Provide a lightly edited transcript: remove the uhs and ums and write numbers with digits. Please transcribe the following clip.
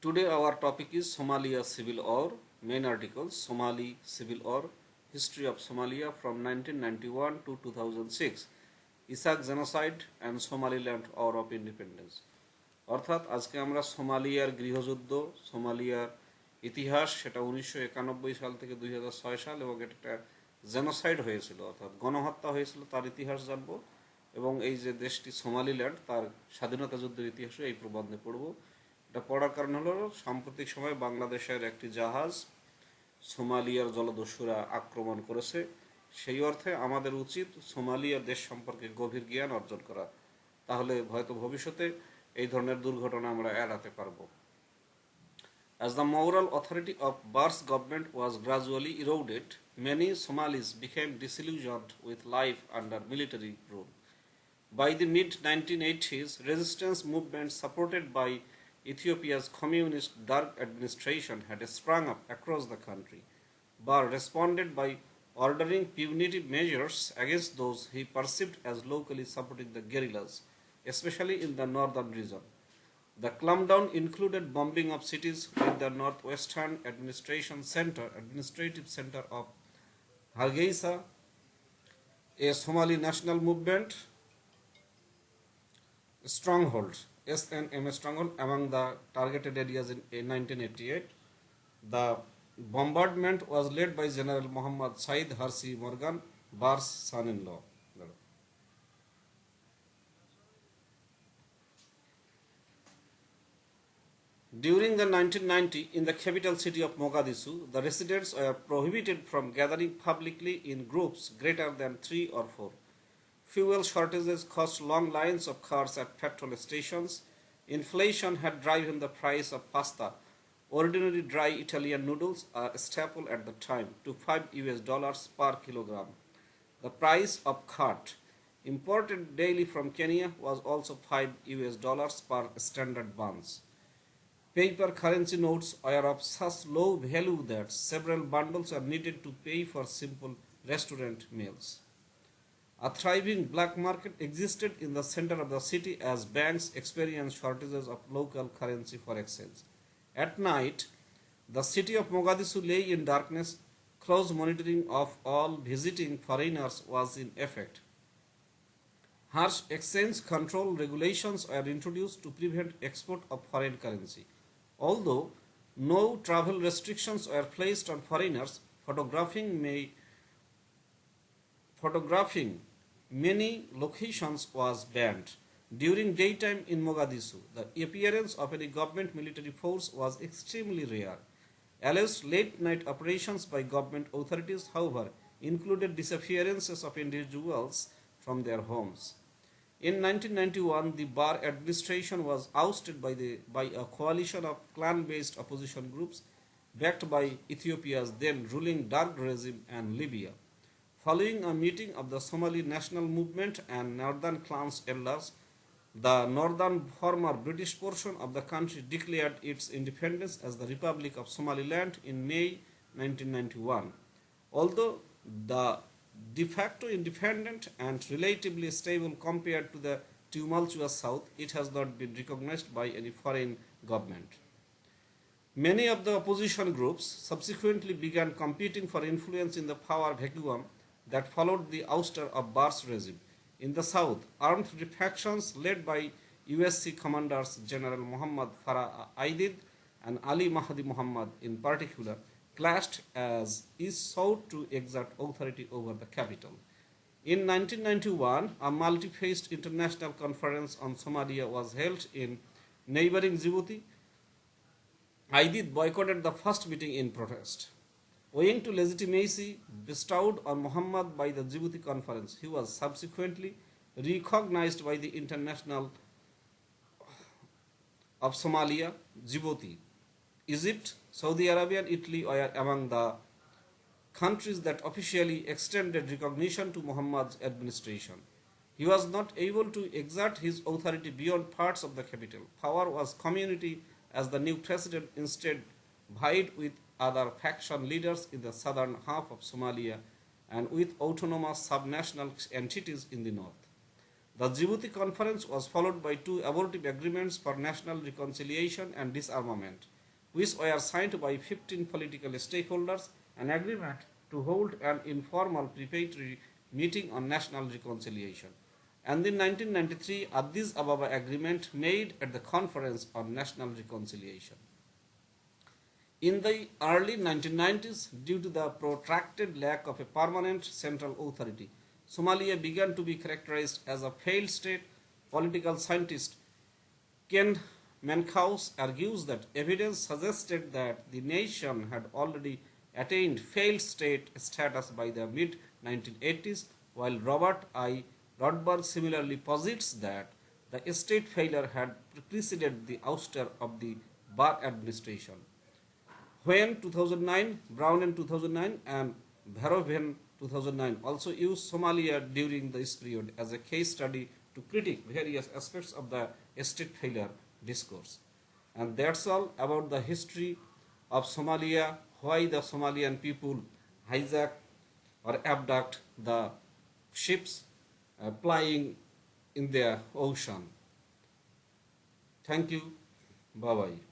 Today our topic is Somalia Civil War. Main articles: Somali Civil War, History of Somalia from 1991 to 2006, Isaaq genocide and Somaliland War of Independence. অর্থাৎ আজকে আমরা সোমালিয়ার গৃহযুদ্ধ, সোমালিয়ার ইতিহাস, সেটা 1991 সাল থেকে 2006 সাল এবং এটা একটা জেনোসাইড হয়েছিল অর্থাৎ গণহত্যা হয়েছিল তার ইতিহাস জানব এবং এই যে দেশটি সোমালিল্যান্ড তার স্বাধীনতা যুদ্ধের ইতিহাসও এই প্রবন্ধে পড়ব। এটা পড়ার কারণ হলো সাম্প্রতিক সময়ে বাংলাদেশের একটি জাহাজ সোমালিয়ার জলদস্যুরা আক্রমণ করেছে। সেই অর্থে আমাদের উচিত সোমালিয়া দেশ সম্পর্কে গভীর জ্ঞান অর্জন করা, তাহলে হয়তো ভবিষ্যতে এই ধরনের দুর্ঘটনা আমরা এড়াতে পারব। As the moral authority of Bar's government was gradually eroded, many Somalis became disillusioned with life under military rule. By the mid-1980s, resistance movements supported by Ethiopia's communist Darg administration had sprung up across the country. Bar responded by ordering punitive measures against those he perceived as locally supporting the guerrillas, especially in the northern region. The clampdown included bombing of cities with the northwestern administrative center of Hargeisa, a Somali national movement stronghold, SNM stronghold among the targeted areas in 1988. The bombardment was led by General Muhammad Said Harsi Morgan, Bar's son-in-law. During the 1990, in the capital city of Mogadishu, the residents were prohibited from gathering publicly in groups greater than 3 or 4. Fuel shortages caused long lines of cars at petrol stations. Inflation had driven the price of pasta. Ordinary dry Italian noodles, a staple at the time, to $5 per kilogram. The price of khat, imported daily from Kenya, was also $5 per standard buns. Paper currency notes are of such low value that several bundles are needed to pay for simple restaurant meals. A thriving black market existed in the center of the city as banks experienced shortages of local currency for exchange. At night, the city of Mogadishu lay in darkness. Close monitoring of all visiting foreigners was in effect. Harsh exchange control regulations were introduced to prevent export of foreign currency. Although no travel restrictions were placed on foreigners, photographing many locations was banned. During daytime in Mogadishu, the appearance of any government military force was extremely rare. Alleged late-night operations by government authorities, however, included disappearances of individuals from their homes. In 1991, the Bar administration was ousted by a coalition of clan-based opposition groups backed by Ethiopia's then ruling Darg regime and Libya. Following a meeting of the Somali National Movement and Northern Clans elders, the northern former British portion of the country declared its independence as the Republic of Somaliland in May 1991. Although the de facto independent and relatively stable compared to the tumultuous south, it has not been recognized by any foreign government. Many of the opposition groups subsequently began competing for influence in the power vacuum that followed the ouster of Bar's regime. In the south, armed factions led by USC commanders General Muhammad Farah Aidid and Ali Mahdi Muhammad in particular clashed as each sought to exert authority over the capital. In 1991, a multi-phased international conference on Somalia was held in neighboring Djibouti. Aidid boycotted the first meeting in protest. Owing to legitimacy bestowed on Muhammad by the Djibouti conference, he was subsequently recognized by the International of Somalia, Djibouti. Egypt, Saudi Arabia and Italy were among the countries that officially extended recognition to Muhammad's administration. He was not able to exert his authority beyond parts of the capital. Power was community as the new president instead vied with other faction leaders in the southern half of Somalia and with autonomous subnational entities in the north. The Djibouti conference was followed by two abortive agreements for national reconciliation and disarmament. which were signed by 15 political stakeholders, an agreement to hold an informal preparatory meeting on national reconciliation, and in 1993 Addis Ababa Agreement made at the Conference on National Reconciliation. In the early 1990s, due to the protracted lack of a permanent central authority, Somalia began to be characterized as a failed state. Political scientist Ken Mankhaus argues that evidence suggested that the nation had already attained failed state status by the mid-1980s, while Robert I. Rodberg similarly posits that the state failure had preceded the ouster of the Barr administration. When 2009, Brown in 2009 and Verhoeven 2009 also used Somalia during this period as a case study to critique various aspects of the state failure discourse. And that's all about the history of Somalia, why the Somalian people hijack or abduct the ships plying in their ocean. Thank you. Bye-bye.